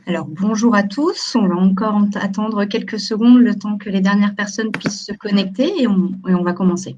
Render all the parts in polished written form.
Alors, bonjour à tous. On va encore attendre quelques secondes le temps que les dernières personnes puissent se connecter et on va commencer.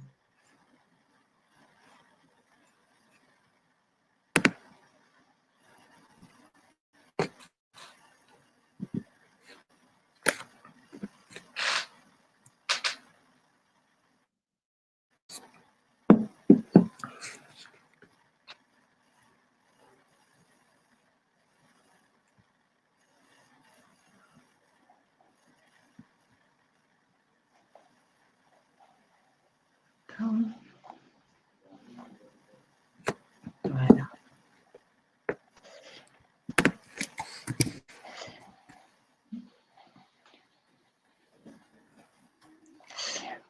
Voilà.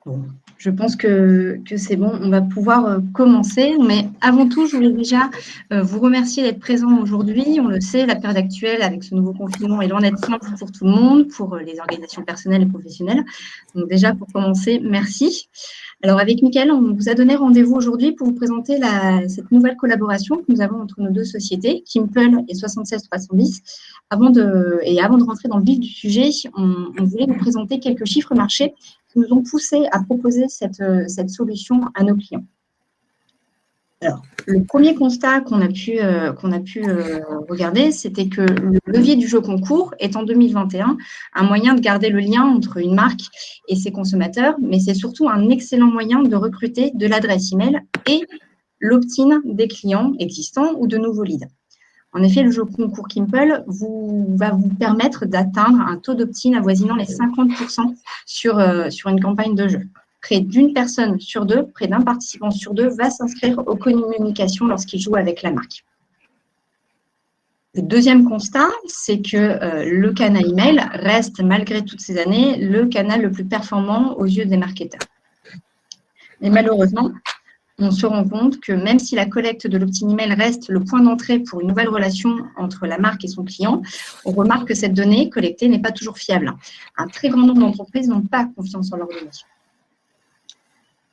Bon, je pense que c'est bon, on va pouvoir commencer. Mais avant tout, je voulais déjà vous remercier d'être présents aujourd'hui. On le sait, la période actuelle avec ce nouveau confinement est loin d'être simple pour tout le monde, pour les organisations personnelles et professionnelles. Donc déjà, pour commencer, merci. Alors avec Mickaël, on vous a donné rendez-vous aujourd'hui pour vous présenter cette nouvelle collaboration que nous avons entre nos deux sociétés, Kimpel et 76310. Avant de rentrer dans le vif du sujet, on voulait vous présenter quelques chiffres marchés qui nous ont poussé à proposer cette solution à nos clients. Alors, le premier constat qu'on a pu regarder, c'était que le levier du jeu concours est en 2021 un moyen de garder le lien entre une marque et ses consommateurs, mais c'est surtout un excellent moyen de recruter de l'adresse email et l'opt-in des clients existants ou de nouveaux leads. En effet, le jeu concours Kimpel va vous permettre d'atteindre un taux d'opt-in avoisinant les 50% sur une campagne de jeu. Près d'une personne sur deux, près d'un participant sur deux va s'inscrire aux communications lorsqu'il joue avec la marque. Le deuxième constat, c'est que le canal email reste, malgré toutes ces années, le canal le plus performant aux yeux des marketeurs. Mais malheureusement, on se rend compte que même si la collecte de l'opt-in email reste le point d'entrée pour une nouvelle relation entre la marque et son client, on remarque que cette donnée collectée n'est pas toujours fiable. Un très grand nombre d'entreprises n'ont pas confiance en leurs données.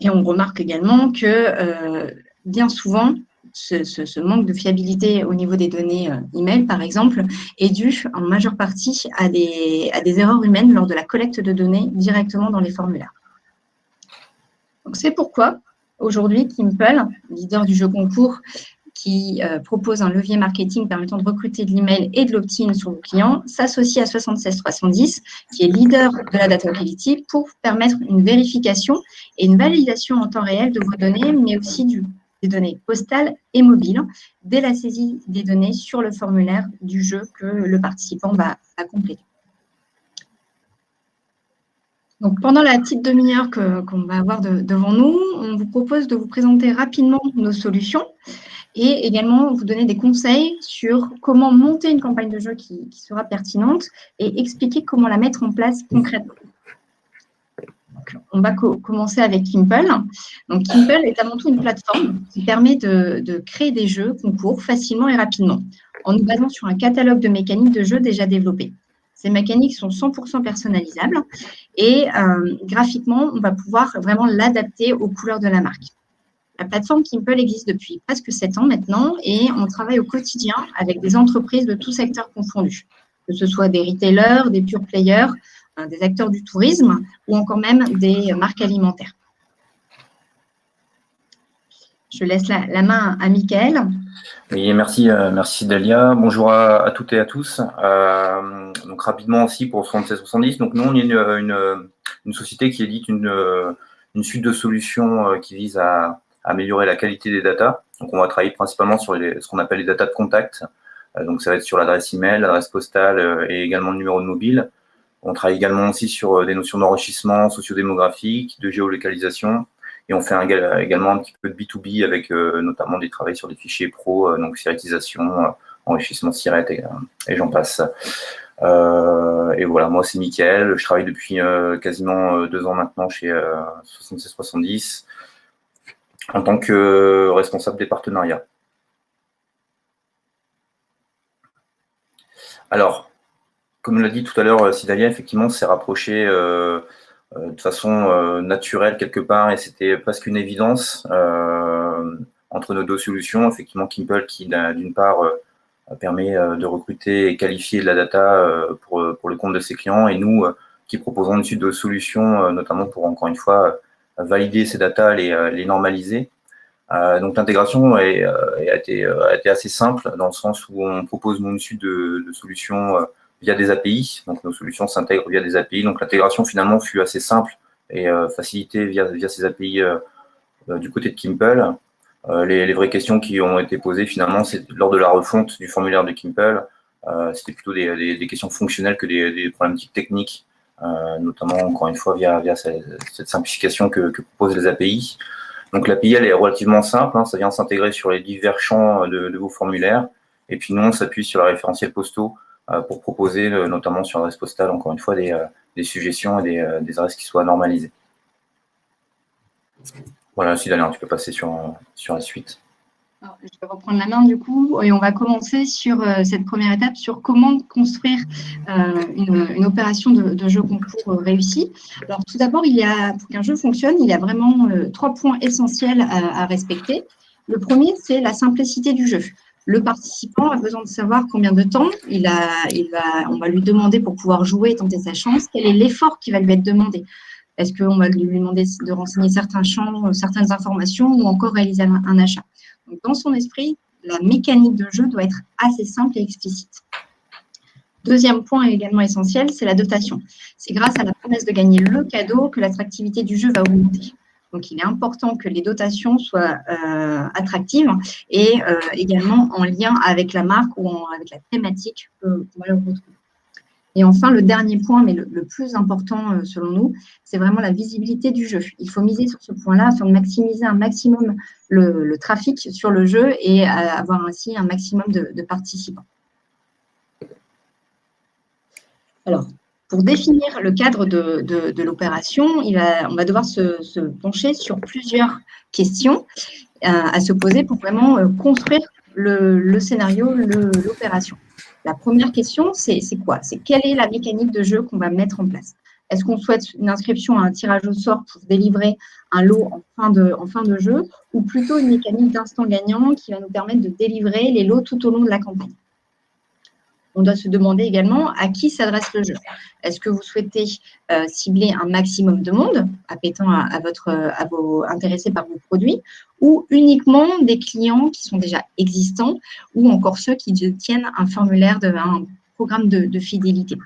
Et on remarque également que bien souvent, ce manque de fiabilité au niveau des données email, par exemple, est dû en majeure partie à des erreurs humaines lors de la collecte de données directement dans les formulaires. Donc, c'est pourquoi aujourd'hui, Kimpel, leader du jeu concours, qui propose un levier marketing permettant de recruter de l'email et de l'opt-in sur vos clients, s'associe à 76310, qui est leader de la data quality, pour permettre une vérification et une validation en temps réel de vos données, mais aussi des données postales et mobiles, dès la saisie des données sur le formulaire du jeu que le participant va compléter. Donc, pendant la petite demi-heure qu'on va avoir devant nous, on vous propose de vous présenter rapidement nos solutions et également vous donner des conseils sur comment monter une campagne de jeu qui sera pertinente et expliquer comment la mettre en place concrètement. Donc, on va commencer avec Kimpel. Donc, Kimpel est avant tout une plateforme qui permet de créer des jeux concours facilement et rapidement en nous basant sur un catalogue de mécaniques de jeux déjà développées. Ces mécaniques sont 100% personnalisables et graphiquement, on va pouvoir vraiment l'adapter aux couleurs de la marque. La plateforme Kimpel existe depuis presque 7 ans maintenant et on travaille au quotidien avec des entreprises de tous secteurs confondus, que ce soit des retailers, des pure players, des acteurs du tourisme ou encore même des marques alimentaires. Je laisse la main à Mickaël. Oui, merci Dalia. Bonjour à toutes et à tous. Donc rapidement aussi pour 7670. Donc nous, on est une société qui édite une suite de solutions qui vise à améliorer la qualité des datas. Donc on va travailler principalement sur ce qu'on appelle les datas de contact. Donc ça va être sur l'adresse email, l'adresse postale et également le numéro de mobile. On travaille également aussi sur des notions d'enrichissement sociodémographique, de géolocalisation. Et on fait également un petit peu de B2B avec notamment des travaux sur des fichiers pro, donc siritisation, enrichissement siret et j'en passe. Et voilà, moi c'est Mickaël, je travaille depuis quasiment 2 ans maintenant chez 7670 en tant que responsable des partenariats. Alors, comme l'a dit tout à l'heure Sidalia, effectivement, c'est rapproché de façon naturelle quelque part, et c'était presque une évidence entre nos deux solutions. Effectivement, Kimpel qui d'une part permet de recruter et qualifier de la data pour le compte de ses clients, et nous qui proposons une suite de solutions, notamment pour, encore une fois, valider ces data, les normaliser. Donc l'intégration a été assez simple dans le sens où on propose une suite de solutions via des API. Donc nos solutions s'intègrent via des API. Donc l'intégration finalement fut assez simple et facilitée via ces API du côté de Kimpel. Les vraies questions qui ont été posées finalement, c'est lors de la refonte du formulaire de Kimpel. C'était plutôt des questions fonctionnelles que des problématiques techniques, notamment encore une fois via cette simplification que proposent les API. Donc l'API, elle est relativement simple, ça vient s'intégrer sur les divers champs de vos formulaires. Et puis nous, on s'appuie sur la référentiel postaux pour proposer, notamment sur l'adresse postale, encore une fois, des suggestions et des adresses qui soient normalisées. Voilà, si Damien, tu peux passer sur la suite. Alors, je vais reprendre la main du coup et on va commencer sur cette première étape sur comment construire une opération de jeu concours réussie. Alors tout d'abord, pour qu'un jeu fonctionne, il y a vraiment 3 points essentiels à respecter. Le premier, c'est la simplicité du jeu. Le participant a besoin de savoir combien de temps on va lui demander pour pouvoir jouer et tenter sa chance, quel est l'effort qui va lui être demandé. Est-ce qu'on va lui demander de renseigner certains champs, certaines informations ou encore réaliser un achat. Donc, dans son esprit, la mécanique de jeu doit être assez simple et explicite. Deuxième point également essentiel, c'est la dotation. C'est grâce à la promesse de gagner le cadeau que l'attractivité du jeu va augmenter. Donc, il est important que les dotations soient attractives et également en lien avec la marque ou avec la thématique qu'on va le retrouver. Et enfin, le dernier point, mais le plus important selon nous, c'est vraiment la visibilité du jeu. Il faut miser sur ce point-là afin de maximiser un maximum le trafic sur le jeu et avoir ainsi un maximum de participants. Alors, pour définir le cadre de l'opération, on va devoir se pencher sur plusieurs questions à se poser pour vraiment construire le scénario, l'opération. La première question, c'est quoi? C'est quelle est la mécanique de jeu qu'on va mettre en place? Est-ce qu'on souhaite une inscription à un tirage au sort pour délivrer un lot en fin de jeu ou plutôt une mécanique d'instant gagnant qui va nous permettre de délivrer les lots tout au long de la campagne? On doit se demander également à qui s'adresse le jeu. Est-ce que vous souhaitez cibler un maximum de monde, appétant intéressés par vos produits, ou uniquement des clients qui sont déjà existants, ou encore ceux qui détiennent un formulaire, un programme de fidélité.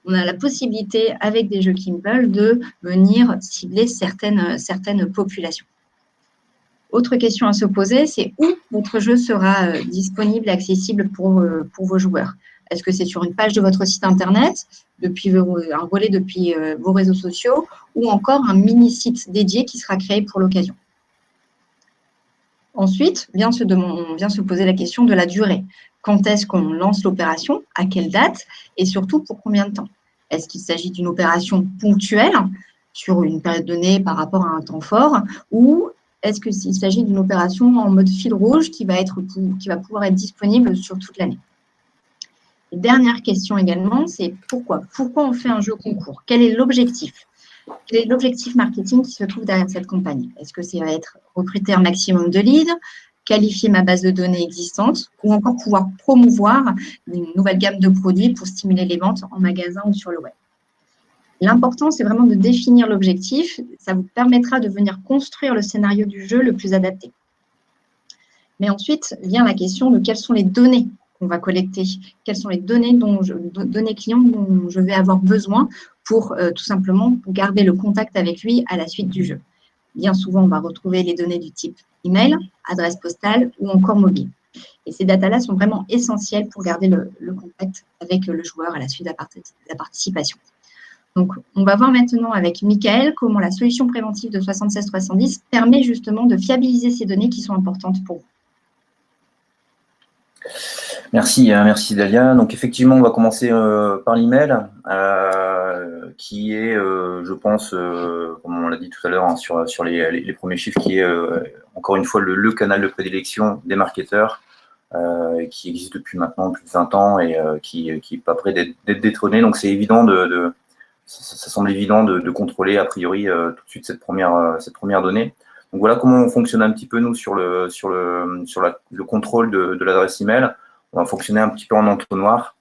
On a la possibilité, avec des jeux Kimpel, de venir cibler certaines populations. Autre question à se poser, c'est où votre jeu sera disponible et accessible pour vos joueurs. Est-ce que c'est sur une page de votre site internet, un relais depuis vos réseaux sociaux ou encore un mini-site dédié qui sera créé pour l'occasion? Ensuite, on vient se poser la question de la durée. Quand est-ce qu'on lance l'opération? À quelle date? Et surtout, pour combien de temps? Est-ce qu'il s'agit d'une opération ponctuelle sur une période donnée par rapport à un temps fort ou est-ce qu'il s'agit d'une opération en mode fil rouge qui va pouvoir être disponible sur toute l'année? Dernière question également, c'est pourquoi? Pourquoi on fait un jeu concours? Quel est l'objectif? Quel est l'objectif marketing qui se trouve derrière cette campagne? Est-ce que ça va être recruter un maximum de leads, qualifier ma base de données existante ou encore pouvoir promouvoir une nouvelle gamme de produits pour stimuler les ventes en magasin ou sur le web? L'important, c'est vraiment de définir l'objectif. Ça vous permettra de venir construire le scénario du jeu le plus adapté. Mais ensuite vient la question de quelles sont les données qu'on va collecter, quelles sont les données clients dont je vais avoir besoin pour tout simplement garder le contact avec lui à la suite du jeu. Bien souvent, on va retrouver les données du type email, adresse postale ou encore mobile. Et ces datas-là sont vraiment essentielles pour garder le contact avec le joueur à la suite de la participation. Donc, on va voir maintenant avec Michael comment la solution préventive de 76-310 permet justement de fiabiliser ces données qui sont importantes pour vous. Merci Dalia. Donc effectivement, on va commencer par l'email, qui est, je pense, comme on l'a dit tout à l'heure, hein, sur les premiers chiffres, qui est encore une fois le canal de prédilection des marketeurs, qui existe depuis maintenant plus de 20 ans et qui n'est pas prêt d'être détrôné. Donc c'est évident ça semble évident de contrôler a priori tout de suite cette première donnée. Donc voilà comment on fonctionne un petit peu nous sur le contrôle de l'adresse email. on va fonctionner un petit peu en entonnoir,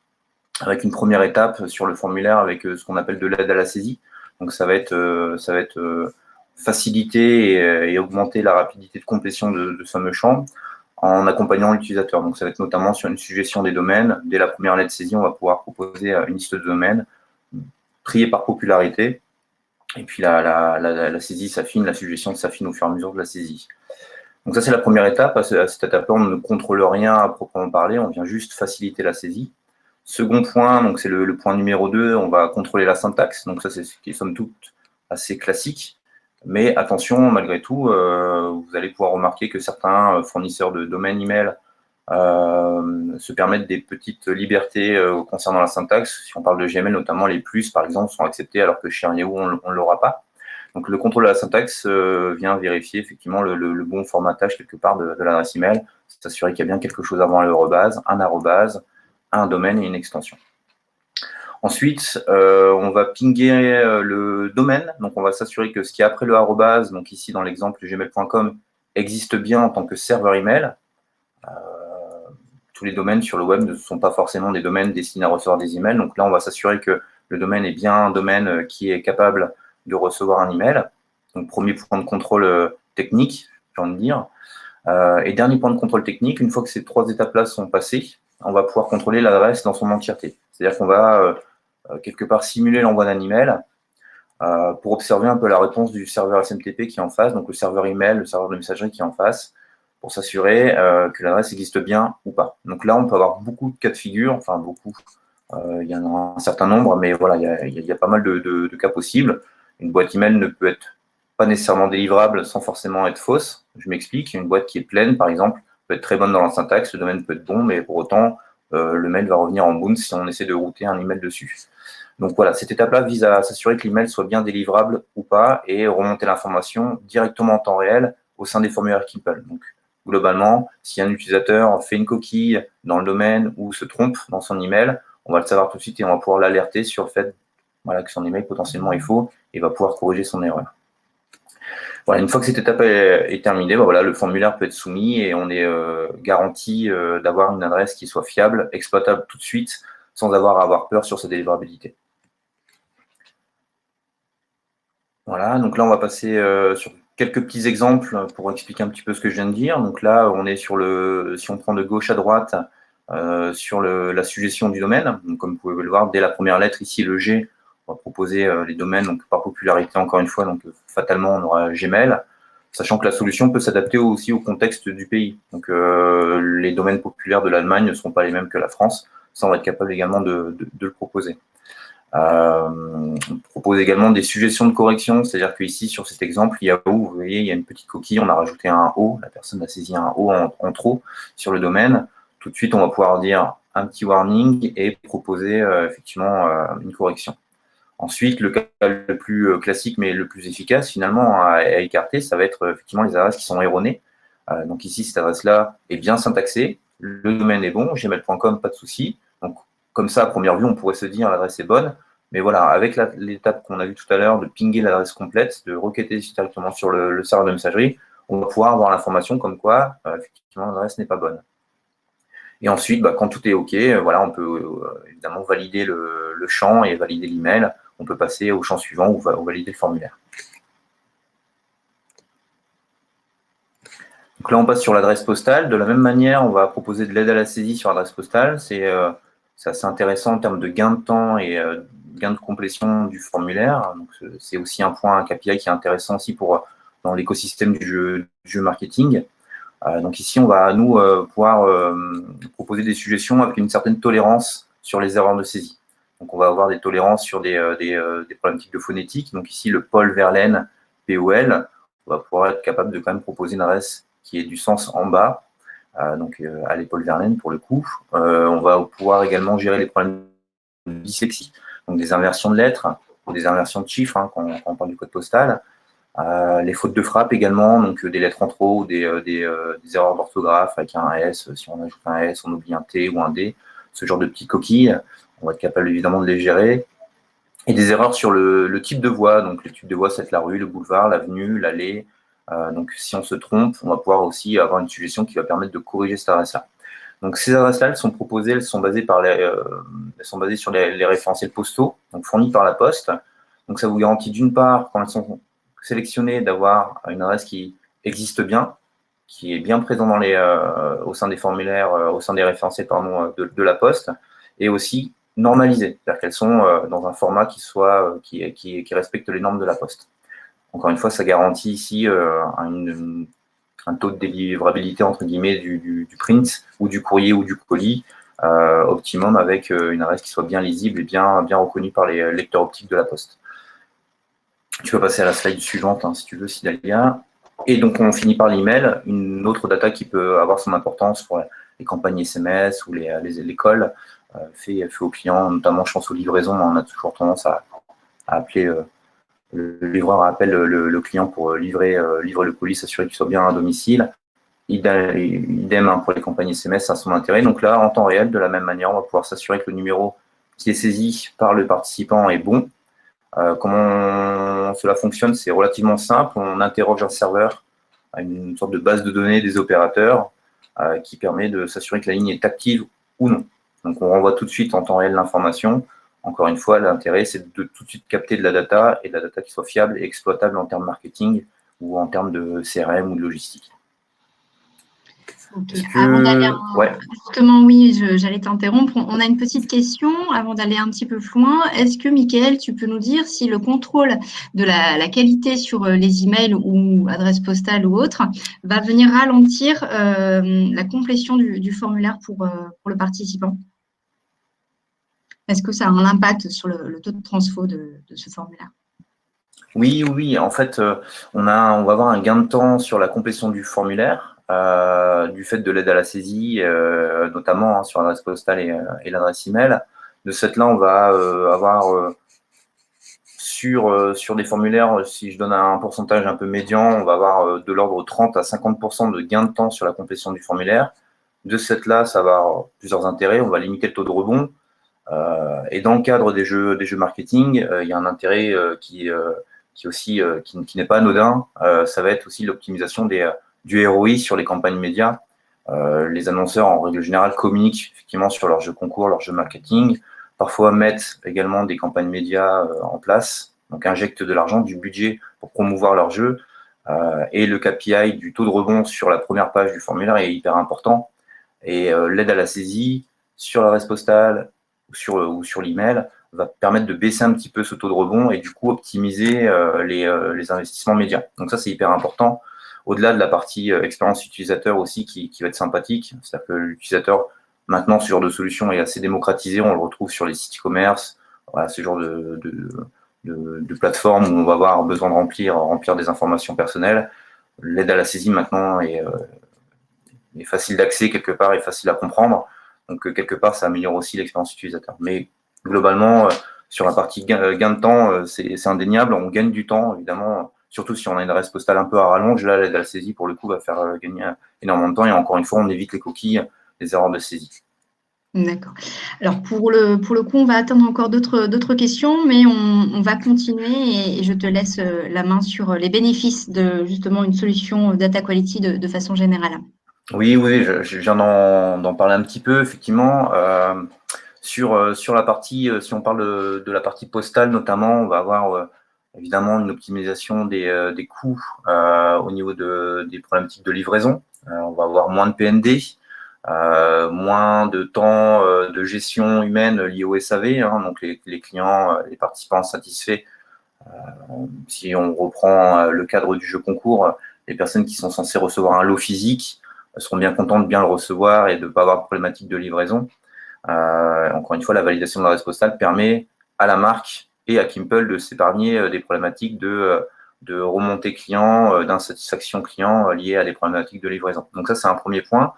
avec une première étape sur le formulaire avec ce qu'on appelle de l'aide à la saisie. Donc ça va être faciliter et augmenter la rapidité de complétion de ce fameux champ en accompagnant l'utilisateur. Donc ça va être notamment sur une suggestion des domaines. Dès la première lettre saisie, on va pouvoir proposer une liste de domaines triés par popularité. Et puis la saisie s'affine, la suggestion s'affine au fur et à mesure de la saisie. Donc ça, c'est la première étape. À cette étape-là, on ne contrôle rien à proprement parler, on vient juste faciliter la saisie. Second point, donc c'est le point numéro 2, on va contrôler la syntaxe. Donc ça, c'est ce qui est somme toute assez classique. Mais attention, malgré tout, vous allez pouvoir remarquer que certains fournisseurs de domaines email se permettent des petites libertés concernant la syntaxe. Si on parle de Gmail, notamment les plus, par exemple, sont acceptés alors que chez Yahoo, on ne l'aura pas. Donc le contrôle de la syntaxe vient vérifier effectivement le bon formatage quelque part de l'adresse email, s'assurer qu'il y a bien quelque chose avant l'arrobase, un domaine et une extension. Ensuite, on va pinguer le domaine, donc on va s'assurer que ce qui est après le arrobase, donc ici dans l'exemple gmail.com, existe bien en tant que serveur email. Tous les domaines sur le web ne sont pas forcément des domaines destinés à recevoir des emails, donc là on va s'assurer que le domaine est bien un domaine qui est capable de recevoir un email. Donc premier point de contrôle technique, j'ai envie de dire. Et dernier point de contrôle technique, une fois que ces 3 étapes-là sont passées, on va pouvoir contrôler l'adresse dans son entièreté. C'est-à-dire qu'on va quelque part simuler l'envoi d'un email pour observer un peu la réponse du serveur SMTP qui est en face, donc le serveur email, le serveur de messagerie qui est en face, pour s'assurer que l'adresse existe bien ou pas. Donc là, on peut avoir beaucoup de cas de figure, enfin beaucoup, il y en a un certain nombre, mais voilà, il y a pas mal de cas possibles. Une boîte email ne peut être pas nécessairement délivrable sans forcément être fausse. Je m'explique, une boîte qui est pleine, par exemple, peut être très bonne dans la syntaxe, le domaine peut être bon, mais pour autant, le mail va revenir en bounce si on essaie de router un email dessus. Donc voilà, cette étape-là vise à s'assurer que l'email soit bien délivrable ou pas et remonter l'information directement en temps réel au sein des formulaires Kimpel. Donc globalement, si un utilisateur fait une coquille dans le domaine ou se trompe dans son email, on va le savoir tout de suite et on va pouvoir l'alerter sur le fait que son email potentiellement est faux et va pouvoir corriger son erreur. Voilà, une fois que cette étape est terminée, le formulaire peut être soumis et on est garanti d'avoir une adresse qui soit fiable, exploitable tout de suite, sans avoir à avoir peur sur sa délivrabilité. Voilà, donc là, on va passer sur quelques petits exemples pour expliquer un petit peu ce que je viens de dire. Donc là, on est sur si on prend de gauche à droite, sur la suggestion du domaine. Donc, comme vous pouvez le voir, dès la première lettre, ici, le G, on va proposer les domaines donc, par popularité, encore une fois. Donc, fatalement, on aura Gmail, sachant que la solution peut s'adapter aussi au contexte du pays. Donc, les domaines populaires de l'Allemagne ne seront pas les mêmes que la France. Ça, on va être capable également de le proposer. On propose également des suggestions de correction, c'est-à-dire qu'ici, sur cet exemple, Yahoo, vous voyez, il y a une petite coquille, on a rajouté un O, la personne a saisi un O en trop sur le domaine. Tout de suite, on va pouvoir dire un petit warning et proposer effectivement une correction. Ensuite, le cas le plus classique, mais le plus efficace, finalement, à écarter, ça va être effectivement les adresses qui sont erronées. Donc ici, cette adresse-là est bien syntaxée, le domaine est bon, gmail.com, pas de souci. Donc, comme ça, à première vue, on pourrait se dire l'adresse est bonne. Mais voilà, avec l'étape qu'on a vue tout à l'heure de pinguer l'adresse complète, de requêter directement sur le serveur de messagerie, on va pouvoir avoir l'information comme quoi, effectivement, l'adresse n'est pas bonne. Et ensuite, quand tout est OK, on peut évidemment valider le champ et valider l'email. On peut passer au champ suivant ou valider le formulaire. Donc là, on passe sur l'adresse postale. De la même manière, on va proposer de l'aide à la saisie sur l'adresse postale. C'est assez intéressant en termes de gain de temps et gain de complétion du formulaire. C'est aussi un KPI qui est intéressant aussi dans l'écosystème du jeu marketing. Donc ici, on va, nous, pouvoir proposer des suggestions avec une certaine tolérance sur les erreurs de saisie. Donc on va avoir des tolérances sur des problématiques de phonétique. Donc ici, le Paul Verlaine, POL, on va pouvoir être capable de quand même proposer une adresse qui ait du sens en bas, à l'épaule Verlaine pour le coup. On va pouvoir également gérer les problèmes de dyslexie, donc des inversions de lettres ou des inversions de chiffres quand on parle du code postal. Les fautes de frappe également, donc des lettres en trop ou des erreurs d'orthographe avec un S, si on ajoute un S, on oublie un T ou un D, ce genre de petites coquilles, on va être capable évidemment de les gérer. Et des erreurs sur le type de voie, donc le type de voie, c'est la rue, le boulevard, l'avenue, l'allée. Donc si on se trompe, on va pouvoir aussi avoir une suggestion qui va permettre de corriger cette adresse-là. Donc, ces adresses-là, elles sont proposées, elles sont basées sur les référentiels postaux, donc fournis par la Poste. Donc, ça vous garantit d'une part, quand elles sont sélectionnées, d'avoir une adresse qui existe bien, qui est bien présente au sein des formulaires, au sein des référentiels de la Poste, et aussi normalisées, c'est-à-dire qu'elles sont dans un format qui respecte les normes de la Poste. Encore une fois, ça garantit ici un taux de délivrabilité entre guillemets du print ou du courrier ou du colis optimum, avec une adresse qui soit bien lisible et bien reconnue par les lecteurs optiques de la Poste. Tu peux passer à la slide suivante, hein, si tu veux, Sidalia. Et donc, on finit par l'email, une autre data qui peut avoir son importance pour les campagnes SMS ou les calls, fait aux clients, notamment, je pense aux livraisons. On a toujours tendance à appeler le livreur, appelle le client pour livrer le colis, s'assurer qu'il soit bien à domicile. Idem hein, pour les campagnes SMS, ça a son intérêt. Donc là, en temps réel, de la même manière, on va pouvoir s'assurer que le numéro qui est saisi par le participant est bon. Comment cela fonctionne? C'est relativement simple. On interroge un serveur, une sorte de base de données des opérateurs qui permet de s'assurer que la ligne est active ou non. Donc, on renvoie tout de suite en temps réel l'information. Encore une fois, l'intérêt, c'est de tout de suite capter de la data, et de la data qui soit fiable et exploitable en termes marketing ou en termes de CRM ou de logistique. Okay. Avant d'aller justement, oui, j'allais t'interrompre. On a une petite question avant d'aller un petit peu plus loin. Est-ce que, Mickaël, tu peux nous dire si le contrôle de la qualité sur les emails ou adresses postales ou autres va venir ralentir la complétion du formulaire pour le participant? Est-ce que ça a un impact sur le taux de transfo de ce formulaire? Oui. En fait, on va avoir un gain de temps sur la complétion du formulaire. Du fait de l'aide à la saisie, notamment hein, sur l'adresse postale et l'adresse email. De cette là, on va avoir sur des formulaires, si je donne un pourcentage un peu médian, on va avoir de l'ordre de 30 à 50% de gain de temps sur la complétion du formulaire. De cette là, ça va avoir plusieurs intérêts. On va limiter le taux de rebond. Et dans le cadre des jeux marketing, il y a un intérêt qui n'est pas anodin. Ça va être aussi l'optimisation du ROI sur les campagnes médias. Les annonceurs, en règle générale, communiquent effectivement sur leurs jeux concours, leurs jeux marketing, parfois mettent également des campagnes médias en place, donc injectent de l'argent, du budget pour promouvoir leurs jeux. Et le KPI du taux de rebond sur la première page du formulaire est hyper important. Et l'aide à la saisie sur l'adresse postale ou sur l'email va permettre de baisser un petit peu ce taux de rebond et du coup optimiser les investissements médias. Donc ça, c'est hyper important. Au-delà de la partie expérience utilisateur aussi qui va être sympathique, c'est-à-dire que l'utilisateur, maintenant, ce genre de solution est assez démocratisé, on le retrouve sur les sites e-commerce, voilà, ce genre de plateforme où on va avoir besoin de remplir des informations personnelles. L'aide à la saisie maintenant est facile d'accès quelque part et facile à comprendre. Donc, quelque part, ça améliore aussi l'expérience utilisateur. Mais globalement, sur la partie gain de temps, c'est indéniable. On gagne du temps, évidemment, surtout si on a une adresse postale un peu à rallonge. Là, l'aide à la saisie, pour le coup, va faire gagner énormément de temps. Et encore une fois, on évite les coquilles, les erreurs de saisie. D'accord. Alors, pour le coup, on va attendre encore d'autres questions, mais on va continuer et je te laisse la main sur les bénéfices de justement une solution data quality de façon générale. Oui, je viens d'en parler un petit peu, effectivement. Sur la partie, si on parle de la partie postale notamment, on va avoir évidemment une optimisation des coûts au niveau des problématiques de livraison. On va avoir moins de PND, moins de temps de gestion humaine liée au SAV, hein, donc les clients, les participants satisfaits. Si on reprend le cadre du jeu concours, les personnes qui sont censées recevoir un lot physique seront bien contentes de bien le recevoir et de ne pas avoir de problématique de livraison. Encore une fois, la validation de l'adresse postale permet à la marque et à Kimple de s'épargner des problématiques de remontée client, d'insatisfaction client liées à des problématiques de livraison. Donc ça, c'est un premier point.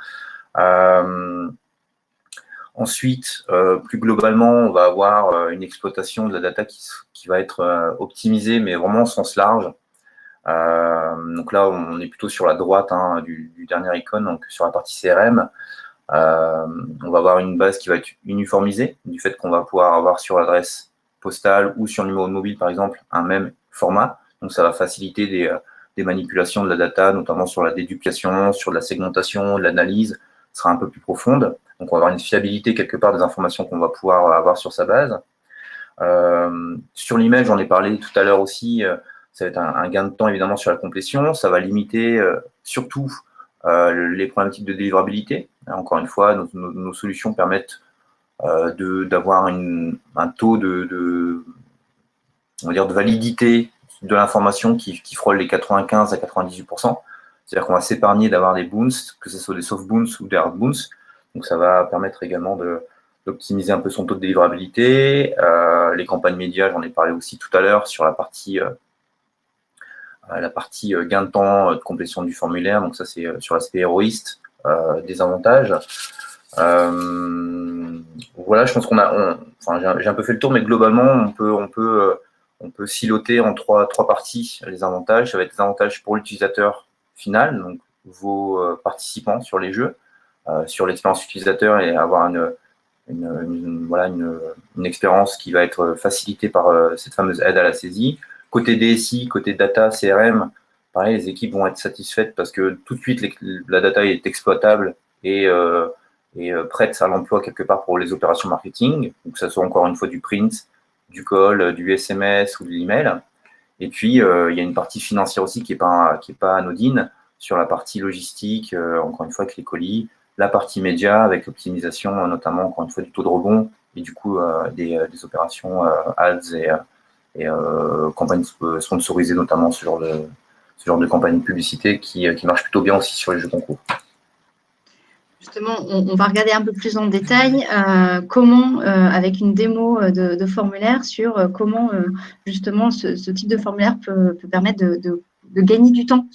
Ensuite, plus globalement, on va avoir une exploitation de la data qui va être optimisée, mais vraiment au sens large. Donc là, on est plutôt sur la droite hein, du dernier icône, donc sur la partie CRM. On va avoir une base qui va être uniformisée, du fait qu'on va pouvoir avoir sur l'adresse postale ou sur le numéro de mobile, par exemple, un même format. Donc, ça va faciliter des manipulations de la data, notamment sur la déduplication, sur la segmentation, l'analyse, sera un peu plus profonde. Donc, on va avoir une fiabilité quelque part des informations qu'on va pouvoir avoir sur sa base. Sur l'email, j'en ai parlé tout à l'heure aussi, ça va être un gain de temps évidemment sur la complétion. Ça va limiter surtout les problématiques de délivrabilité. Encore une fois, nos solutions permettent d'avoir un taux on va dire de validité de l'information qui frôle les 95 à 98%. C'est-à-dire qu'on va s'épargner d'avoir des bounces, que ce soit des soft bounces ou des hard bounces. Donc ça va permettre également d'optimiser un peu son taux de délivrabilité. Les campagnes médias, j'en ai parlé aussi tout à l'heure sur la partie gain de temps de complétion du formulaire. Donc ça, c'est sur l'aspect héroïste des avantages. Voilà, je pense j'ai un peu fait le tour, mais globalement, on peut siloter en trois parties les avantages. Ça va être des avantages pour l'utilisateur final, donc vos participants sur les jeux, sur l'expérience utilisateur et avoir une expérience qui va être facilitée par cette fameuse aide à la saisie. Côté DSI, côté data, CRM, pareil, les équipes vont être satisfaites parce que tout de suite, la data est exploitable et prête à l'emploi quelque part pour les opérations marketing, donc que ce soit encore une fois du print, du call, du SMS ou de l'email. Et puis, il y a une partie financière aussi qui est pas anodine sur la partie logistique, encore une fois avec les colis, la partie média avec l'optimisation notamment, encore une fois, du taux de rebond et du coup des opérations ads et campagnes sponsorisées notamment, ce genre de campagne de publicité qui marche plutôt bien aussi sur les jeux concours. Justement, on va regarder un peu plus en détail comment, avec une démo de formulaire, sur comment justement ce type de formulaire peut permettre de gagner du temps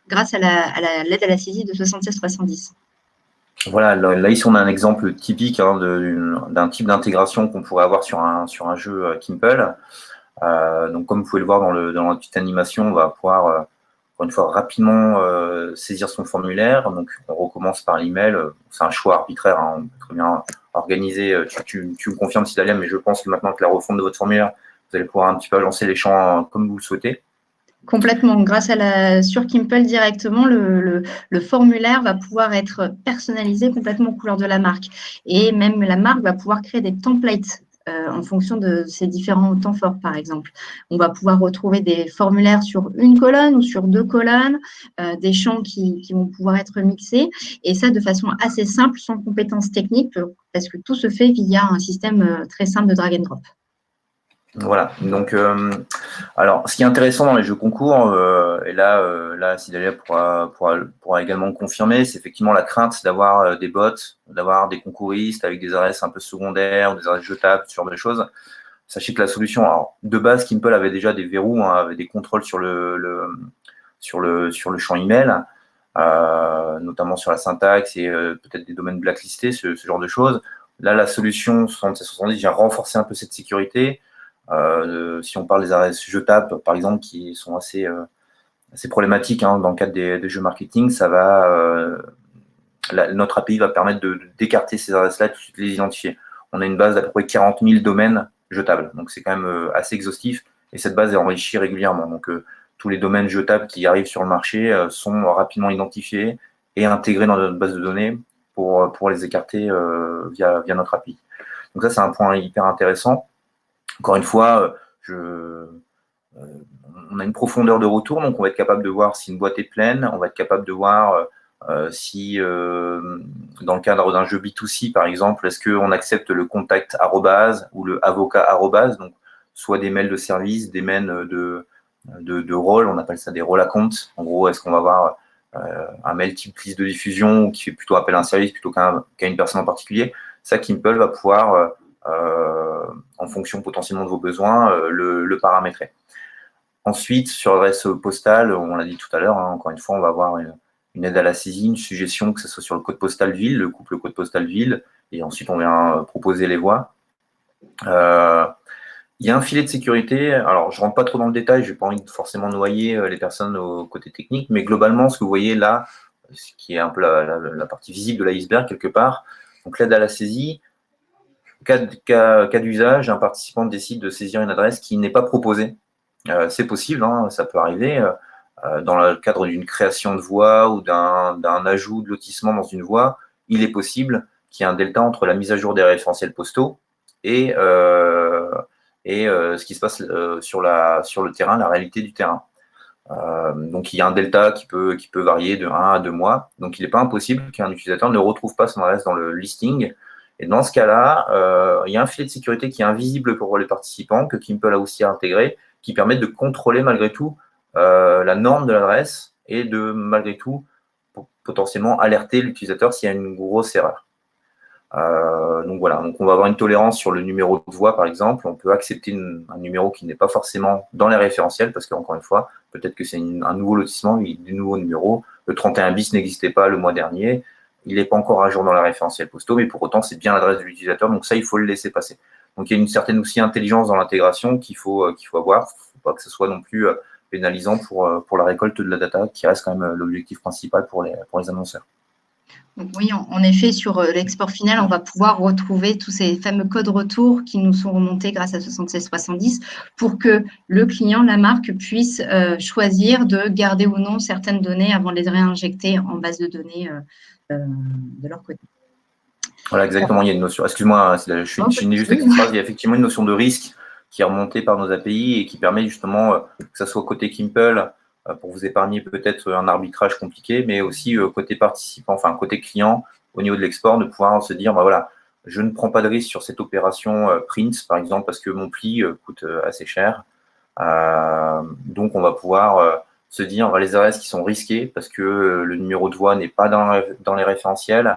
grâce à l'aide à la saisie de 76-310. Voilà, là ici on a un exemple typique d'un type d'intégration qu'on pourrait avoir sur un jeu Kimple. Donc comme vous pouvez le voir dans la petite animation, on va pouvoir encore une fois rapidement saisir son formulaire. Donc on recommence par l'email. C'est un choix arbitraire, hein, on peut très bien organiser. Tu me confirmes si Dalia, mais je pense que maintenant que la refonte de votre formulaire, vous allez pouvoir un petit peu lancer les champs comme vous le souhaitez. Complètement. Grâce sur Kimple directement, le formulaire va pouvoir être personnalisé complètement aux couleurs de la marque. Et même la marque va pouvoir créer des templates en fonction de ses différents temps forts, par exemple. On va pouvoir retrouver des formulaires sur une colonne ou sur 2 colonnes, des champs qui vont pouvoir être mixés. Et ça, de façon assez simple, sans compétences techniques, parce que tout se fait via un système très simple de drag and drop. Voilà, donc alors ce qui est intéressant dans les jeux concours, et là Sidalia pourra également confirmer, c'est effectivement la crainte d'avoir des bots, d'avoir des concouristes avec des adresses un peu secondaires, des adresses jetables, ce genre de choses. Sachez que la solution, alors de base, Kimple avait déjà des verrous, hein, avait des contrôles sur le champ email, notamment sur la syntaxe et peut-être des domaines blacklistés, ce genre de choses. Là, la solution 7670 vient renforcer un peu cette sécurité. Si on parle des adresses jetables, par exemple, qui sont assez problématiques hein, dans le cadre des jeux marketing, notre API va permettre d'écarter ces adresses-là et tout de suite les identifier. On a une base d'à peu près 40 000 domaines jetables, donc c'est quand même assez exhaustif et cette base est enrichie régulièrement. Donc tous les domaines jetables qui arrivent sur le marché sont rapidement identifiés et intégrés dans notre base de données pour les écarter via notre API. Donc ça, c'est un point hyper intéressant. Encore une fois, on a une profondeur de retour, donc on va être capable de voir si une boîte est pleine, on va être capable de voir si, dans le cadre d'un jeu B2C, par exemple, est-ce qu'on accepte le contact arrobase ou le avocat arrobase, donc soit des mails de service, des mails de rôle, on appelle ça des rôles à compte. En gros, est-ce qu'on va avoir un mail type liste de diffusion qui fait plutôt appel à un service plutôt qu'à une personne en particulier. Ça, Kimple va pouvoir en fonction potentiellement de vos besoins, le paramétrer. Ensuite, sur l'adresse postale, on l'a dit tout à l'heure, hein, encore une fois, on va avoir une aide à la saisie, une suggestion, que ce soit sur le code postal ville, le couple code postal ville, et ensuite on vient proposer les voies. Il y a un filet de sécurité, alors je ne rentre pas trop dans le détail, je n'ai pas envie de forcément noyer les personnes au côté technique, mais globalement, ce que vous voyez là, ce qui est un peu la partie visible de l'iceberg quelque part, donc l'aide à la saisie, cas d'usage, un participant décide de saisir une adresse qui n'est pas proposée. C'est possible, hein, ça peut arriver dans le cadre d'une création de voie ou d'un ajout de lotissement dans une voie. il est possible qu'il y ait un delta entre la mise à jour des référentiels postaux et ce qui se passe sur le terrain, la réalité du terrain. Donc, il y a un delta qui peut varier de 1 à 2 mois. Donc, il n'est pas impossible qu'un utilisateur ne retrouve pas son adresse dans le listing. Et dans ce cas-là, il y a un filet de sécurité qui est invisible pour les participants, que Kimple a aussi intégré, qui permet de contrôler malgré tout la norme de l'adresse et de, malgré tout, potentiellement alerter l'utilisateur s'il y a une grosse erreur. Donc voilà, donc on va avoir une tolérance sur le numéro de voie, par exemple. On peut accepter un numéro qui n'est pas forcément dans les référentiels, parce qu'encore une fois, peut-être que c'est un nouveau lotissement, des nouveaux numéros. Le 31 bis n'existait pas le mois dernier. Il n'est pas encore à jour dans les référentiels postaux, mais pour autant, c'est bien l'adresse de l'utilisateur. Donc ça, il faut le laisser passer. Donc il y a une certaine aussi intelligence dans l'intégration qu'il faut avoir. Il ne faut pas que ce soit non plus pénalisant pour la récolte de la data, qui reste quand même l'objectif principal pour les annonceurs. Donc, oui, en effet, sur l'export final, on va pouvoir retrouver tous ces fameux codes retour qui nous sont remontés grâce à 7670 pour que le client, la marque, puisse choisir de garder ou non certaines données avant de les réinjecter en base de données de leur côté. Voilà, exactement, il y a une notion. Excuse-moi, je suis juste avec cette phrase. Il y a effectivement une notion de risque qui est remontée par nos API et qui permet justement que ce soit côté Kimple, pour vous épargner peut-être un arbitrage compliqué, mais aussi côté participant, enfin côté client, au niveau de l'export, de pouvoir se dire, bah voilà, je ne prends pas de risque sur cette opération print, par exemple, parce que mon pli coûte assez cher. Donc, on va pouvoir se dire, les adresses qui sont risquées, parce que le numéro de voie n'est pas dans les référentiels,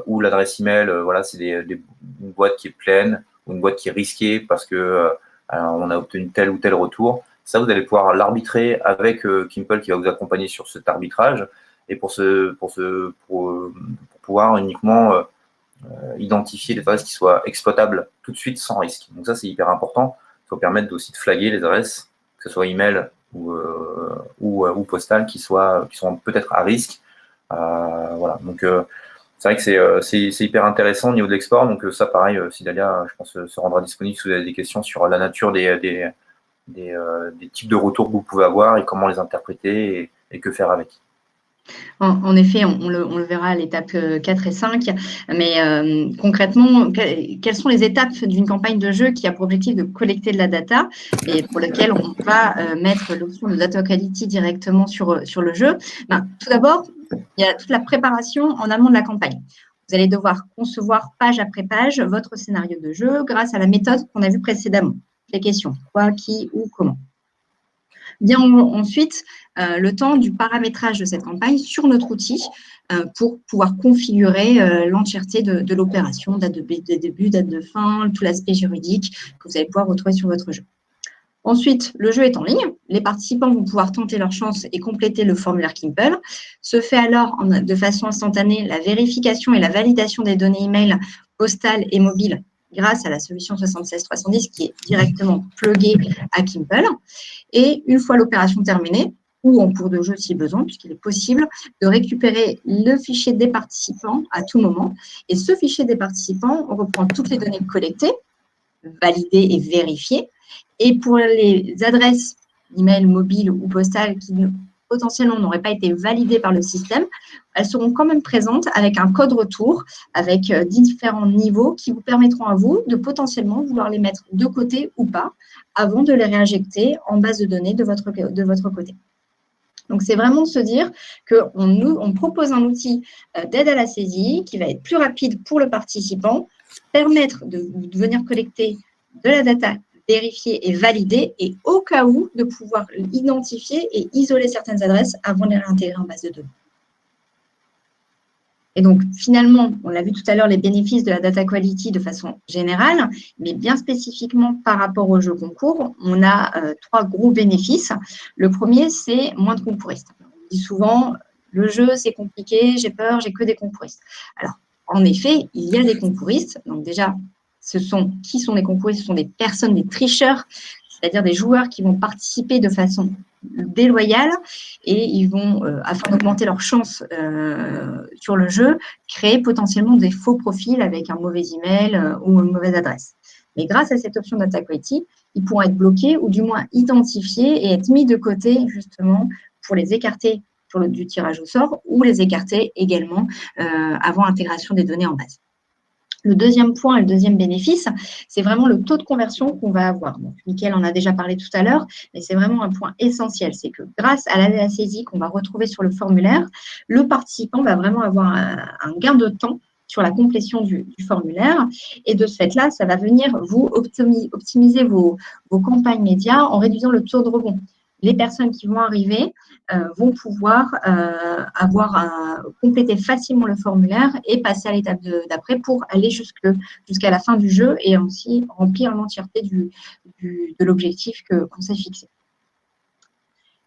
ou l'adresse email, voilà, c'est une boîte qui est pleine, ou une boîte qui est risquée parce que on a obtenu tel ou tel retour. Ça, vous allez pouvoir l'arbitrer avec Kimple qui va vous accompagner sur cet arbitrage et pour pouvoir uniquement identifier les adresses qui soient exploitables tout de suite sans risque. Donc ça, c'est hyper important. Il faut permettre aussi de flaguer les adresses, que ce soit email ou postal, qui sont peut-être à risque. Voilà. Donc c'est vrai que c'est hyper intéressant au niveau de l'export. Donc ça, pareil, Sidalia, je pense, se rendra disponible si vous avez des questions sur la nature des types de retours que vous pouvez avoir et comment les interpréter et que faire avec. En effet, on le verra à l'étape 4 et 5, mais concrètement, quelles sont les étapes d'une campagne de jeu qui a pour objectif de collecter de la data et pour laquelle on va mettre l'option de data quality directement sur le jeu? Tout d'abord, il y a toute la préparation en amont de la campagne. Vous allez devoir concevoir page après page votre scénario de jeu grâce à la méthode qu'on a vue précédemment. Les questions, quoi, qui, où, comment. Vient ensuite le temps du paramétrage de cette campagne sur notre outil pour pouvoir configurer l'entièreté de l'opération, date de début, date de fin, tout l'aspect juridique que vous allez pouvoir retrouver sur votre jeu. Ensuite, le jeu est en ligne. Les participants vont pouvoir tenter leur chance et compléter le formulaire Kimple. Se fait alors de façon instantanée la vérification et la validation des données email postales et mobiles grâce à la solution 7670 qui est directement pluguée à Kimple. Et une fois l'opération terminée, ou en cours de jeu si besoin, puisqu'il est possible de récupérer le fichier des participants à tout moment. Et ce fichier des participants, on reprend toutes les données collectées, validées et vérifiées. Et pour les adresses email, mobile ou postales qui potentiellement n'auraient pas été validées par le système, elles seront quand même présentes avec un code retour, avec différents niveaux qui vous permettront à vous de potentiellement vouloir les mettre de côté ou pas avant de les réinjecter en base de données de votre côté. Donc, c'est vraiment de se dire qu'on propose un outil d'aide à la saisie qui va être plus rapide pour le participant, permettre de venir collecter de la data vérifier et valider, et au cas où, de pouvoir identifier et isoler certaines adresses avant de les réintégrer en base de données. Et donc, finalement, on l'a vu tout à l'heure, les bénéfices de la data quality de façon générale, mais bien spécifiquement par rapport au jeu concours, on a 3 gros bénéfices. Le premier, c'est moins de concouristes. On dit souvent, le jeu, c'est compliqué, j'ai peur, j'ai que des concouristes. Alors, en effet, il y a des concouristes. Donc déjà, qui sont les concouristes? Ce sont des personnes, des tricheurs, c'est-à-dire des joueurs qui vont participer de façon déloyale et ils vont, afin d'augmenter leurs chances sur le jeu, créer potentiellement des faux profils avec un mauvais email ou une mauvaise adresse. Mais grâce à cette option Data Quality, ils pourront être bloqués ou du moins identifiés et être mis de côté justement pour les écarter du tirage au sort ou les écarter également avant intégration des données en base. Le deuxième point et le deuxième bénéfice, c'est vraiment le taux de conversion qu'on va avoir. Donc, Mickaël en a déjà parlé tout à l'heure, mais c'est vraiment un point essentiel. C'est que grâce à la saisie qu'on va retrouver sur le formulaire, le participant va vraiment avoir un gain de temps sur la complétion du formulaire. Et de ce fait-là, ça va venir vous optimiser vos campagnes médias en réduisant le taux de rebond. Les personnes qui vont arriver vont pouvoir compléter facilement le formulaire et passer à l'étape d'après pour aller jusqu'à la fin du jeu et aussi remplir l'entièreté de l'objectif qu'on s'est fixé.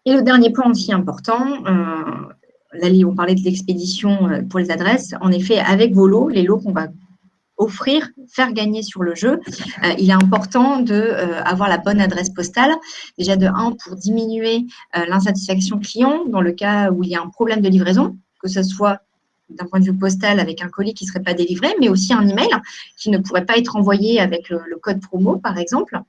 Et le dernier point aussi important, là, on parlait de l'expédition pour les adresses. En effet, avec vos lots, les lots qu'on va offrir, faire gagner sur le jeu, il est important d'avoir la bonne adresse postale. Déjà de 1 pour diminuer l'insatisfaction client dans le cas où il y a un problème de livraison, que ce soit d'un point de vue postal avec un colis qui ne serait pas délivré, mais aussi un email qui ne pourrait pas être envoyé avec le code promo, par exemple.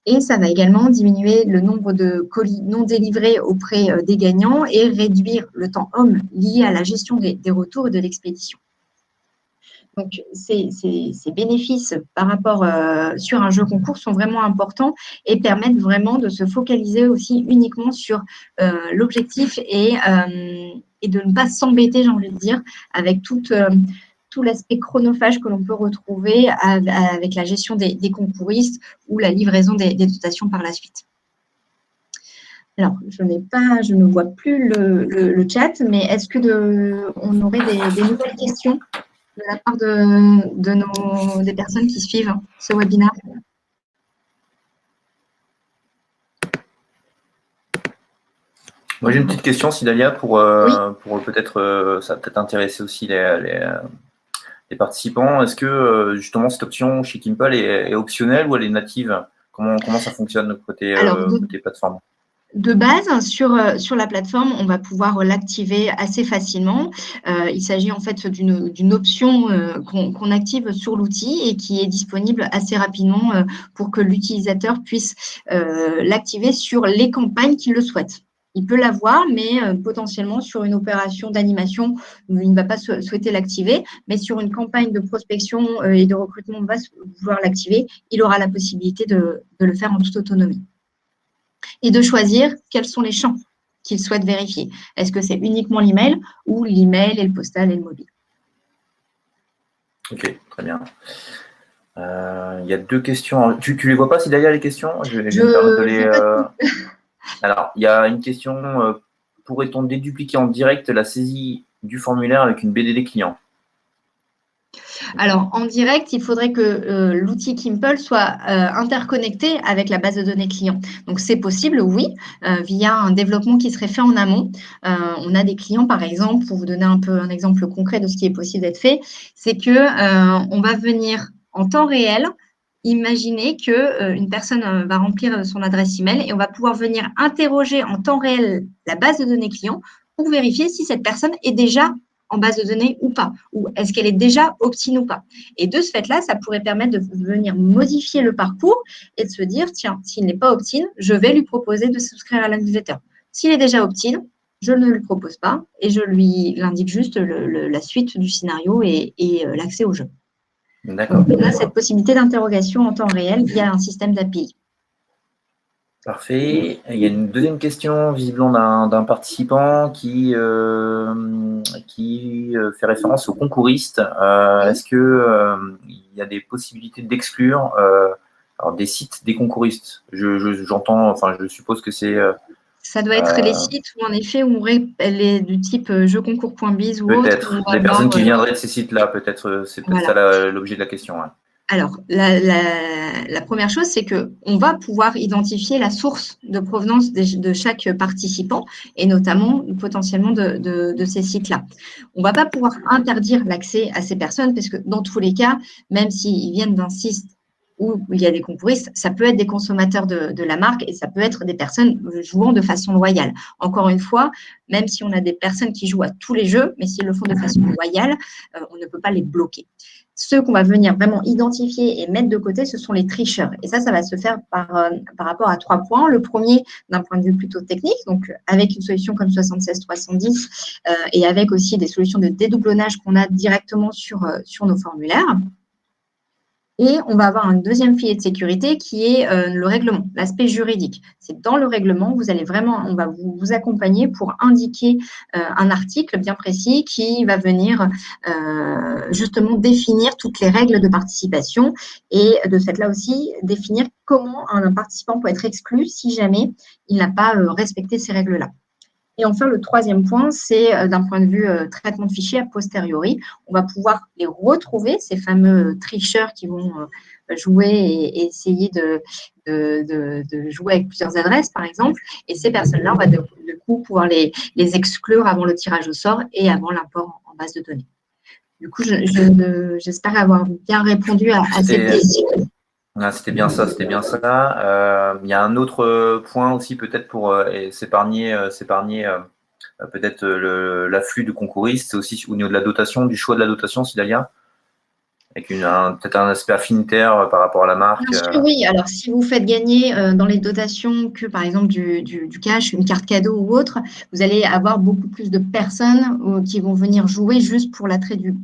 Et ça va également diminuer le nombre de colis non délivrés auprès des gagnants et réduire le temps homme lié à la gestion des retours et de l'expédition. Donc, ces bénéfices par rapport sur un jeu concours sont vraiment importants et permettent vraiment de se focaliser aussi uniquement sur l'objectif et de ne pas s'embêter, j'ai envie de dire, avec tout l'aspect chronophage que l'on peut retrouver avec la gestion des concouristes ou la livraison des dotations par la suite. Alors, je ne vois plus le chat, mais est-ce qu'on aurait des nouvelles questions de la part des personnes qui suivent ce webinaire? Moi, j'ai une petite question, Sidalia, pour peut-être, ça va peut-être intéresser aussi les participants. Est-ce que justement cette option chez Kimpel est optionnelle ou elle est native? Comment ça fonctionne côté plateforme? De base, sur la plateforme, on va pouvoir l'activer assez facilement. Il s'agit en fait d'une option qu'on active sur l'outil et qui est disponible assez rapidement pour que l'utilisateur puisse l'activer sur les campagnes qu'il le souhaite. Il peut l'avoir, mais potentiellement sur une opération d'animation, il ne va pas souhaiter l'activer, mais sur une campagne de prospection et de recrutement, on va vouloir l'activer. Il aura la possibilité de le faire en toute autonomie. Et de choisir quels sont les champs qu'il souhaite vérifier. Est-ce que c'est uniquement l'email ou l'email et le postal et le mobile? Ok, très bien. Il y a 2 questions. Tu les vois pas, si derrière les questions? Je vais me permettre de les. Alors, il y a une question. Pourrait-on dédupliquer en direct la saisie du formulaire avec une BDD client? Alors, en direct, il faudrait que l'outil Kimpel soit interconnecté avec la base de données client. Donc, c'est possible, oui, via un développement qui serait fait en amont. On a des clients, par exemple, pour vous donner un exemple concret de ce qui est possible d'être fait, c'est qu'on va venir en temps réel. Imaginez qu'une personne va remplir son adresse email et on va pouvoir venir interroger en temps réel la base de données client pour vérifier si cette personne est déjà en base de données ou pas, ou est-ce qu'elle est déjà opt-in ou pas. Et de ce fait-là, ça pourrait permettre de venir modifier le parcours et de se dire, tiens, s'il n'est pas opt-in, je vais lui proposer de souscrire à la newsletter. S'il est déjà opt-in, je ne lui propose pas et je lui indique juste la suite du scénario et l'accès au jeu. D'accord. Donc, on a cette possibilité d'interrogation en temps réel via un système d'API. Parfait. Il y a une deuxième question, visiblement d'un participant qui fait référence aux concouristes. Est-ce qu'il y a des possibilités d'exclure des sites des concouristes? J'entends, enfin, je suppose que c'est. Ça doit être les sites où, en effet, elle est du type jeuxconcours.biz ou autre. Peut-être. Les personnes qui viendraient de ces sites-là, peut-être, c'est peut-être ça l'objet de la question. Ouais. Alors, la première chose, c'est qu'on va pouvoir identifier la source de provenance de chaque participant et notamment potentiellement de ces sites-là. On ne va pas pouvoir interdire l'accès à ces personnes parce que dans tous les cas, même s'ils viennent d'un site où il y a des concouristes, ça peut être des consommateurs de la marque et ça peut être des personnes jouant de façon loyale. Encore une fois, même si on a des personnes qui jouent à tous les jeux, mais s'ils le font de façon loyale, on ne peut pas les bloquer. Ceux qu'on va venir vraiment identifier et mettre de côté, ce sont les tricheurs. Et ça va se faire par rapport à 3 points. Le premier, d'un point de vue plutôt technique, donc avec une solution comme 76310 et avec aussi des solutions de dédoublonnage qu'on a directement sur nos formulaires. Et on va avoir un deuxième filet de sécurité qui est le règlement, l'aspect juridique. C'est dans le règlement, on va vous accompagner pour indiquer un article bien précis qui va venir justement définir toutes les règles de participation et de cette là aussi définir comment un participant peut être exclu si jamais il n'a pas respecté ces règles-là. Et enfin, le troisième point, c'est d'un point de vue traitement de fichiers a posteriori. On va pouvoir les retrouver, ces fameux tricheurs qui vont jouer et essayer de jouer avec plusieurs adresses, par exemple. Et ces personnes-là, on va de coup pouvoir les exclure avant le tirage au sort et avant l'import en base de données. Du coup, j'espère avoir bien répondu à cette question. C'était bien ça, c'était bien ça. Il y a un autre point aussi peut-être pour s'épargner peut-être l'afflux de concouristes, c'est aussi au niveau de la dotation, du choix de la dotation, Sidalia, avec peut-être un aspect affinitaire par rapport à la marque. Bien sûr, oui. Alors, si vous faites gagner dans les dotations que, par exemple, du cash, une carte cadeau ou autre, vous allez avoir beaucoup plus de personnes qui vont venir jouer juste pour l'attrait du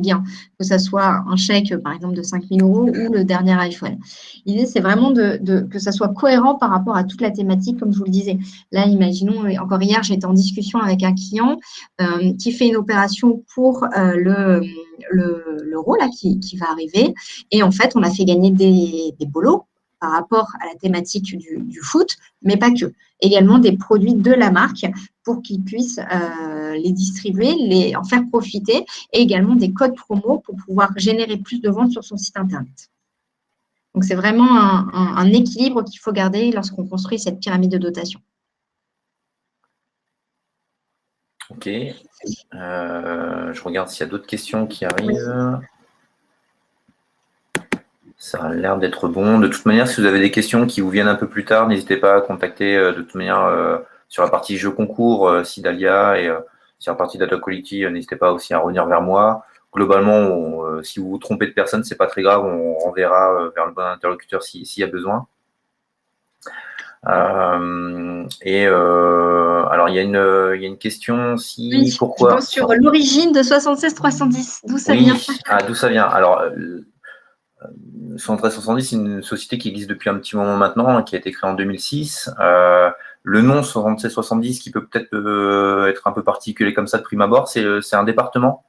gain, que ce soit un chèque, par exemple, de 5 000 € ou le dernier iPhone. L'idée, c'est vraiment que ça soit cohérent par rapport à toute la thématique, comme je vous le disais. Là, imaginons, encore hier, j'étais en discussion avec un client qui fait une opération pour l'euro là, qui va arriver. Et en fait, on a fait gagner des bolos par rapport à la thématique du foot, mais pas que. Également des produits de la marque pour qu'ils puissent les distribuer, en faire profiter, et également des codes promo pour pouvoir générer plus de ventes sur son site Internet. Donc, c'est vraiment un équilibre qu'il faut garder lorsqu'on construit cette pyramide de dotation. Ok. Je regarde s'il y a d'autres questions qui arrivent. Ça a l'air d'être bon. De toute manière, si vous avez des questions qui vous viennent un peu plus tard, n'hésitez pas à contacter de toute manière sur la partie jeu concours Sidalia et sur la partie data quality, n'hésitez pas aussi à revenir vers moi. Globalement, si vous vous trompez de personne, c'est pas très grave, on renverra vers le bon interlocuteur s'il y a besoin. Alors, il y a une question aussi. Oui, pourquoi je pense sur l'origine de 76310, d'où ça vient. D'où ça vient. Alors, 76310, c'est une société qui existe depuis un petit moment maintenant, qui a été créée en 2006. Le nom 76770, qui peut peut-être être un peu particulier comme ça de prime abord, c'est un département.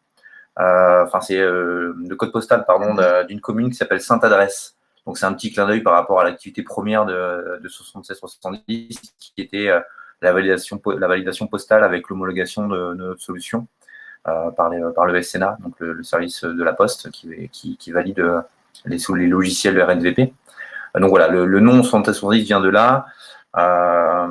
C'est le code postal, pardon, d'une commune qui s'appelle Sainte-Adresse. Donc, c'est un petit clin d'œil par rapport à l'activité première de 76770, qui était la validation postale avec l'homologation de notre solution par le SNA, donc le service de la Poste, qui valide les logiciels RNVP. Donc voilà, le nom 76770 vient de là. Voilà,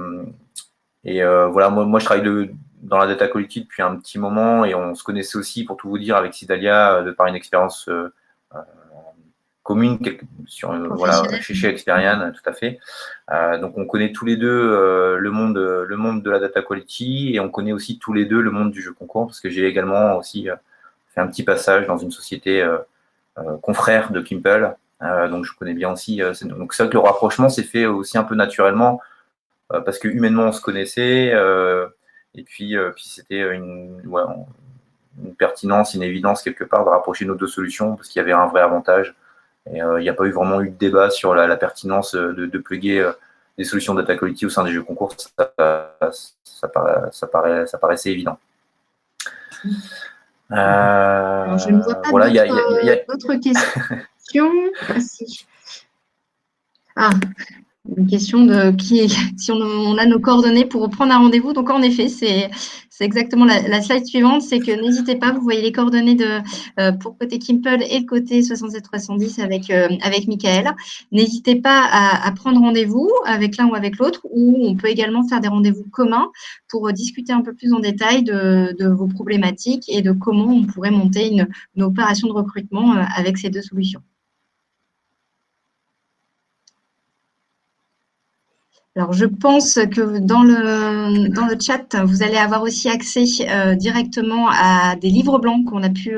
moi je travaille dans la data quality depuis un petit moment et on se connaissait aussi, pour tout vous dire, avec Sidalia de par une expérience commune chez Experian, tout à fait. Donc on connaît tous les deux le monde de la data quality et on connaît aussi tous les deux le monde du jeu concours parce que j'ai également aussi fait un petit passage dans une société confrère de Kimple. Donc je connais bien aussi. Donc c'est vrai que le rapprochement s'est fait aussi un peu naturellement parce que humainement on se connaissait et puis c'était une pertinence, une évidence quelque part de rapprocher nos deux solutions parce qu'il y avait un vrai avantage. Et il n'y a pas vraiment eu de débat sur la pertinence de plugger des solutions data quality au sein des jeux concours. Ça paraissait évident. Alors, je ne vois pas d'autres questions. Une question de si on a nos coordonnées pour prendre un rendez-vous. Donc, en effet, c'est exactement la slide suivante. C'est que n'hésitez pas, vous voyez les coordonnées pour côté Kimple et le côté 67310 avec Michael. N'hésitez pas à prendre rendez-vous avec l'un ou avec l'autre, ou on peut également faire des rendez-vous communs pour discuter un peu plus en détail de vos problématiques et de comment on pourrait monter une opération de recrutement avec ces deux solutions. Alors, je pense que dans le chat, vous allez avoir aussi accès directement à des livres blancs qu'on a pu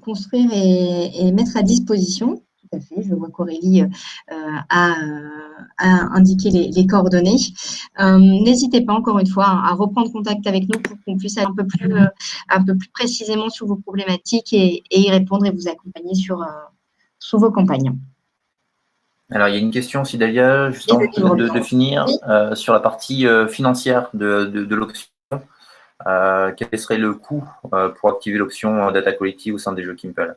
construire et mettre à disposition. Tout à fait, je vois qu'Aurélie a indiqué les coordonnées. N'hésitez pas, encore une fois, à reprendre contact avec nous pour qu'on puisse aller un peu plus précisément sur vos problématiques et y répondre et vous accompagner sur vos campagnes. Alors, il y a une question aussi, Dalia, juste avant de finir, sur la partie financière de l'option. Quel serait le coût pour activer l'option Data Quality au sein des jeux Kimpel?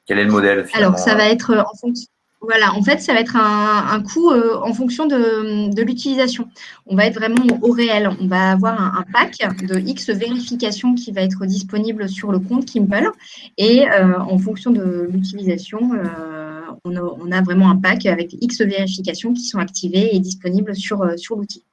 Quel est le modèle finalement? Alors, ça va être en fonction. Voilà, en fait, ça va être un coût en fonction de l'utilisation. On va être vraiment au réel. On va avoir un pack de X vérifications qui va être disponible sur le compte Kimpel. Et en fonction de l'utilisation, on a vraiment un pack avec X vérifications qui sont activées et disponibles sur l'outil.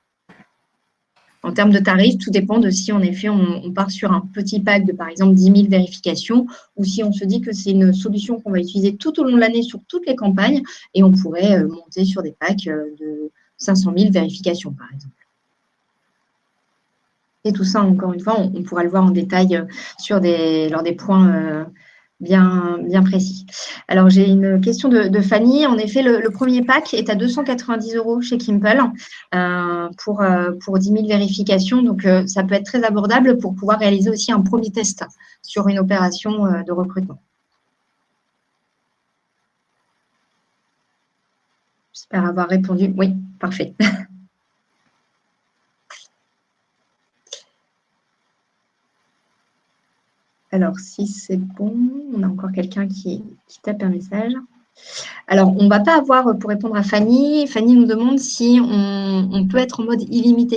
En termes de tarifs, tout dépend de si en effet on part sur un petit pack de par exemple 10 000 vérifications ou si on se dit que c'est une solution qu'on va utiliser tout au long de l'année sur toutes les campagnes et on pourrait monter sur des packs de 500 000 vérifications par exemple. Et tout ça, encore une fois, on pourra le voir en détail lors des points bien précis. Alors, j'ai une question de Fanny. En effet, le premier pack est à 290 € chez Kimpel pour 10 000 vérifications. Donc, ça peut être très abordable pour pouvoir réaliser aussi un premier test sur une opération de recrutement. J'espère avoir répondu. Oui, parfait. Alors, si c'est bon, on a encore quelqu'un qui tape un message. Alors, on ne va pas avoir, pour répondre à Fanny, Fanny nous demande si on peut être en mode illimité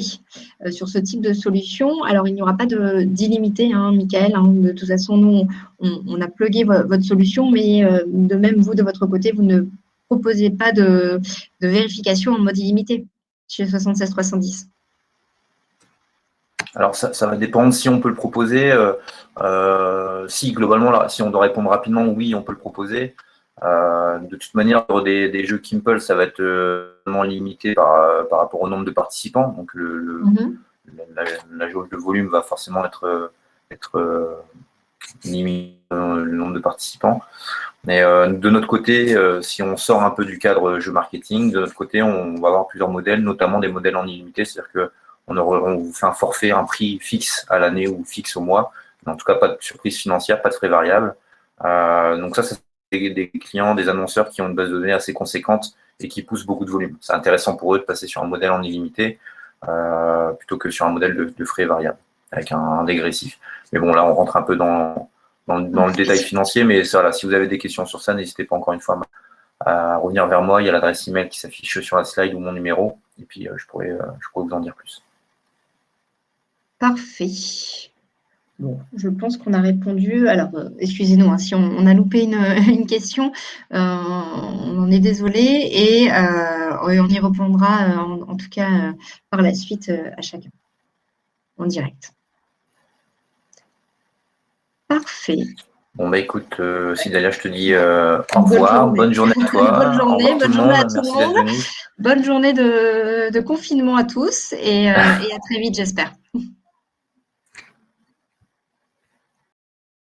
sur ce type de solution. Alors, il n'y aura pas d'illimité, hein, Michael. Hein, de toute façon, nous, on a plugué votre solution, mais de même, vous, de votre côté, vous ne proposez pas de vérification en mode illimité chez 76310. Alors, ça va dépendre si on peut le proposer. Si, globalement, là, si on doit répondre rapidement, oui, on peut le proposer. De toute manière, sur des jeux Kimpel, ça va être limité par rapport au nombre de participants. Donc, la jauge de volume va forcément être limitée le nombre de participants. Mais de notre côté, si on sort un peu du cadre jeu marketing, de notre côté, on va avoir plusieurs modèles, notamment des modèles en illimité, c'est-à-dire que on vous fait un forfait, un prix fixe à l'année ou fixe au mois. Mais en tout cas, pas de surprise financière, pas de frais variables. Donc ça, c'est des clients, des annonceurs qui ont une base de données assez conséquente et qui poussent beaucoup de volume. C'est intéressant pour eux de passer sur un modèle en illimité plutôt que sur un modèle de frais variables avec un dégressif. Mais bon, là, on rentre un peu dans le détail financier, mais voilà, si vous avez des questions sur ça, n'hésitez pas encore une fois à revenir vers moi. Il y a l'adresse email qui s'affiche sur la slide ou mon numéro, et puis je pourrais vous en dire plus. Parfait. Bon, je pense qu'on a répondu. Alors, excusez-nous, hein, si on a loupé une question, on en est désolé et on y répondra en tout cas par la suite à chacun en direct. Parfait. Bon, bah écoute, Sidalia, je te dis au revoir, bonne journée à toi. Bonne journée à tout le monde. Merci d'être venu. Bonne journée de confinement à tous et à très vite, j'espère.